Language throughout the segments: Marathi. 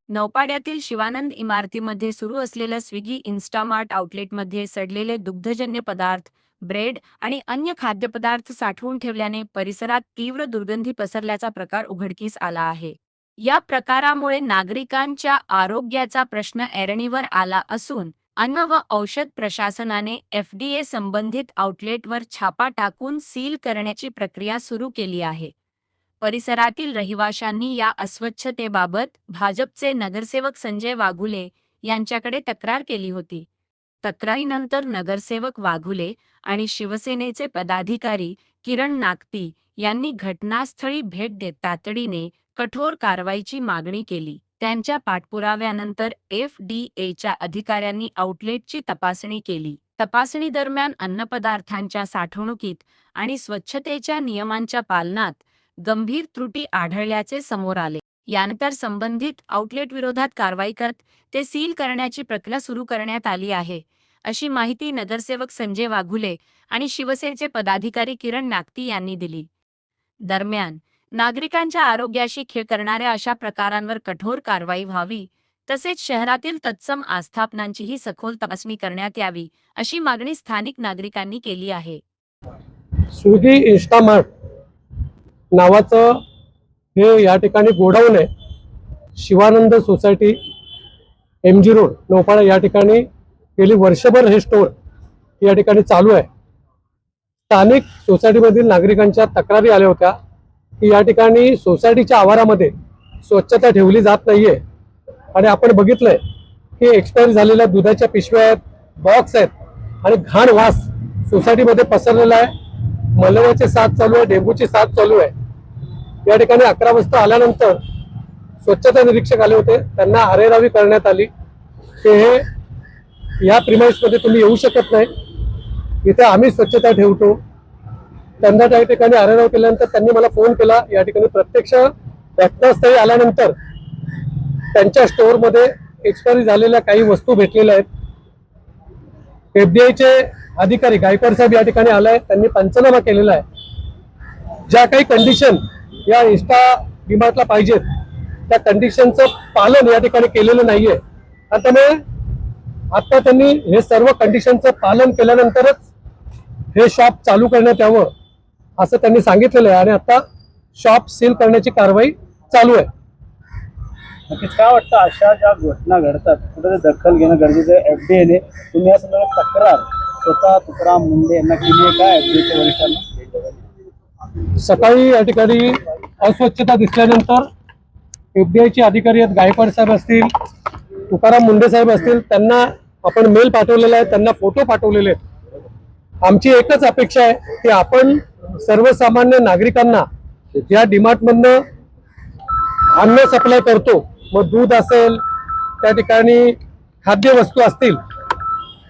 नौपाड्यातील शिवानंद इमारतीमध्ये सुरू असलेल्या स्विगी इन्स्टामार्ट आउटलेटमध्ये सडलेले दुग्धजन्य पदार्थ, ब्रेड आणि अन्य खाद्यपदार्थ साठवून ठेवल्याने परिसरात तीव्र दुर्गंधी पसरल्याचा प्रकार उघडकीस आला आहे. या प्रकारामुळे नागरिकांच्या आरोग्याचा प्रश्न ऐरणीवर आला असून अन्न व औषध प्रशासनाने FDA संबंधित आउटलेटवर छापा टाकून सील करण्याची प्रक्रिया सुरू केली आहे. परिसरातील रहिवाशांनी या अस्वच्छतेबाबत भाजपचे नगरसेवक संजय वाघुले यांच्याकडे तक्रार केली होती. तक्रारीनंतर नगरसेवक वाघुले आणि शिवसेनेचे पदाधिकारी किरण नागती यांनी घटनास्थळी भेट देत तातडीने कठोर कारवाईची मागणी केली. त्यांच्या पाठपुराव्यानंतर FDAच्या अधिकाऱ्यांनी आउटलेटची तपासणी केली. तपासणी दरम्यान अन्नपदार्थांच्या साठवणुकीत आणि स्वच्छतेच्या नियमांच्या पालनात गंभीर त्रुटी आढळल्याचे समोर आले. यानंतर संबंधित आउटलेट विरोधात कारवाई करत ते सील करण्याची प्रक्रिया सुरू करण्यात आली आहे, अशी माहिती नगरसेवक संजय वाघुले आणि शिवसेनेचे पदाधिकारी किरण नागती यांनी दिली. दरम्यान नागरिकांच्या आरोग्याशी खेळ करणाऱ्या अशा प्रकारांवर कठोर कारवाई व्हावी, तसेच शहरातील तत्सम आस्थापनांचीही सखोल तपासणी करण्यात यावी, अशी मागणी स्थानिक नागरिकांनी केली आहे. स्विगी इन्स्टामार्ट नावाचं हे या ठिकाणी गोडाऊन आहे. Shivanand society MG road Naupada या ठिकाणी गेली वर्षभर हे स्टोअर या ठिकाणी चालू आहे. स्थानिक सोसायटीमधील नागरिकांच्या तक्रारी आल्या होत्या की या ठिकाणी सोसायटीच्या आवारामध्ये स्वच्छता ठेवली जात नाहीये आणि आपण बघितलंय की एक्सपायर झालेल्या दुधाच्या पिशव्या आहेत, बॉक्स आहेत आणि घाण वास सोसायटीमध्ये पसरलेला आहे. मलेरियाची साथ चालू आहे, डेंग्यूची साथ चालू आहे. या ठिकाणी 11 वाजता आल्यानंतर स्वच्छता निरीक्षक आले होते, त्यांना अरेरावी करण्यात आली की हे या प्रिमाइसमध्ये तुम्ही येऊ शकत नाही, इथे आम्ही स्वच्छता ठेवतो. त्यांना त्या ठिकाणी अरेराव केल्यानंतर त्यांनी मला फोन केला. या ठिकाणी प्रत्यक्ष घटनास्थळी आल्यानंतर त्यांच्या स्टोअरमध्ये एक्सपायरी झालेल्या काही वस्तू भेटलेल्या आहेत. FDAचे अधिकारी गायकवाड साहेब या ठिकाणी आलाय, त्यांनी पंचनामा केलेला आहे. ज्या काही कंडिशन या इन्स्टा डीमार्टला पाहिजेत त्या कंडिशनचं पालन या ठिकाणी केलेलं नाहीये. त्यामुळे आता त्यांनी हे सर्व कंडिशनचं पालन केल्यानंतरच हे शॉप चालू करण्यात यावं असं त्यांनी सांगितलेलं आहे आणि आता शॉप सील करण्याची कारवाई चालू आहे. नक्कीच काय वाटतं, अशा ज्या घटना घडतात कुठे दखल घेणं गरजेचं आहे FDAने? तुम्ही या संदर्भात तक्रार स्वतः तुकाराम मुंडे यांना केली आहे का FDAच्या वरिष्ठांना? सकाळी या ठिकाणी अस्वच्छता दिसल्यानंतर FDAचे अधिकारी आहेत, गायकवाड साहेब असतील, तुकाराम मुंडे साहेब असतील, त्यांना आपण मेल पाठवलेला आहे, त्यांना फोटो पाठवलेले आहेत. आमची एकच अपेक्षा आहे की आपण सर्वसामान्य नागरिकांना या डीमार्टमधनं अन्न सप्लाय करतो, मग दूध असेल, त्या ठिकाणी खाद्यवस्तू असतील,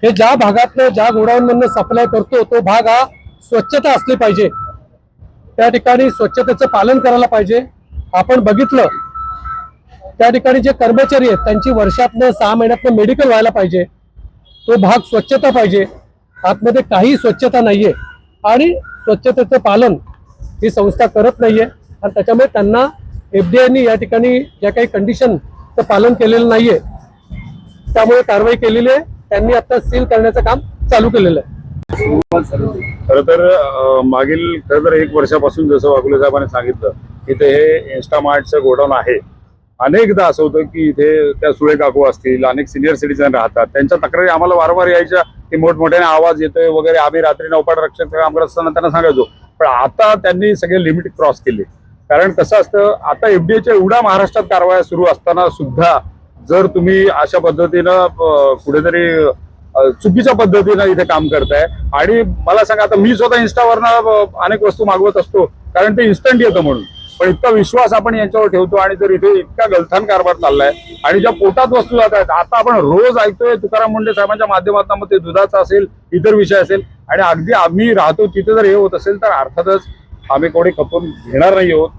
हे ज्या भागातनं ज्या गोडाऊनमधनं सप्लाय करतो तो भाग हा स्वच्छता असली पाहिजे. त्या ठिकाणी स्वच्छतेचं पालन करायला पाहिजे. आपण बघितलं त्या ठिकाणी जे कर्मचारी आहेत त्यांची वर्षातनं 6 महिन्यातनं मेडिकल व्हायला पाहिजे. तो भाग स्वच्छता पाहिजे. आतमध्ये काही स्वच्छता नाहीये आणि स्वच्छतेचं पालन ही संस्था करत नाहीये आणि त्याच्यामुळे त्यांना FDAने या ठिकाणी ज्या काही कंडिशनचं पालन केलेलं नाहीये त्यामुळे कारवाई केलेली आहे. त्यांनी आता सील करण्याचं काम चालू केलेलं आहे. खरं तर मागील खरं तर 1 वर्षापासून जसं वाघुले साहेबांनी सांगितलं इथे हे इन्स्टामार्टचं गोडाऊन आहे. अनेकदा असं होतं की इथे त्या सुळे काकू असतील, अनेक सिनियर सिटीजन राहतात, त्यांच्या तक्रारी आम्हाला वारंवार यायच्या की मोठमोठ्याने आवाज येतोय वगैरे. आम्ही रात्री नौपाडा रक्षक काम करत असताना त्यांना सांगायचो, पण आता त्यांनी सगळे लिमिट क्रॉस केले. कारण कसं असतं, आता FDAच्या एवढ्या महाराष्ट्रात कारवाया सुरू असताना सुद्धा जर तुम्ही अशा पद्धतीनं कुठेतरी चुकीच्या पद्धतीनं इथे काम करताय. आणि मला सांगा, आता मी स्वतः इन्स्टावरनं अनेक वस्तू मागवत असतो कारण ते इन्स्टंट येतं म्हणून, पण इतका विश्वास आपण यांच्यावर ठेवतो आणि जर इथे इतका गलथान कारभार चाललाय आणि ज्या पोटात वस्तू जात आहेत, आता आपण रोज ऐकतोय तुकाराम मुंडे साहेबांच्या माध्यमातून, मग ते दुधाचा असेल, इतर विषय असेल, आणि अगदी आम्ही राहतो तिथे जर हे होत असेल तर अर्थातच आम्ही कोणी खपून घेणार नाही आहोत.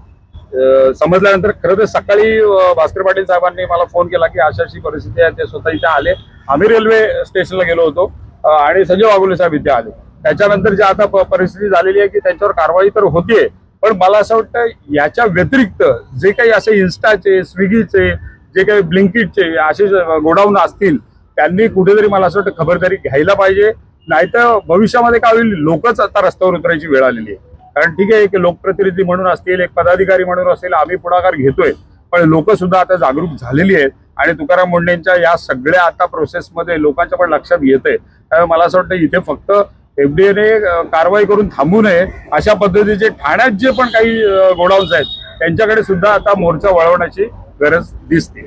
समजल्यानंतर खरं तर सकाळी भास्कर पाटील साहेबांनी मला फोन केला की अशी परिस्थिती आहे. ते स्वतः इथे आले. आम्ही रेल्वे स्टेशनला गेलो होतो आणि संजय वाघुले साहेब इथे आले. त्याच्यानंतर जी आता परिस्थिती झालेली आहे की त्यांच्यावर कारवाई तर होतीये, पण मला असं वाटतं याच्या व्यतिरिक्त जे काही असे इन्स्टाचे, स्विगीचे जे काही ब्लिंकिटचे असे गोडाऊन असतील त्यांनी कुठेतरी मला असं वाटतं खबरदारी घ्यायला पाहिजे. नाहीतर भविष्यामध्ये काय होईल, लोकच आता रस्त्यावर उतरायची वेळ आलेली आहे. कारण ठीक आहे, एक लोकप्रतिनिधी म्हणून असतील, एक पदाधिकारी म्हणून असतील, आम्ही पुढाकार घेतोय, पण लोक सुद्धा आता जागरूक झालेली आहेत आणि तुकाराम मुंढेंच्या या सगळ्या आता प्रोसेसमध्ये लोकांच्या पण लक्षात येतंय. त्यामुळे मला असं वाटतं इथे फक्त एफडीएने कारवाई करून थांबू नये, अशा पद्धतीचे ठाण्यात जे पण काही गोडाऊन्स आहेत त्यांच्याकडे सुद्धा आता मोर्चा वळवण्याची गरज दिसते.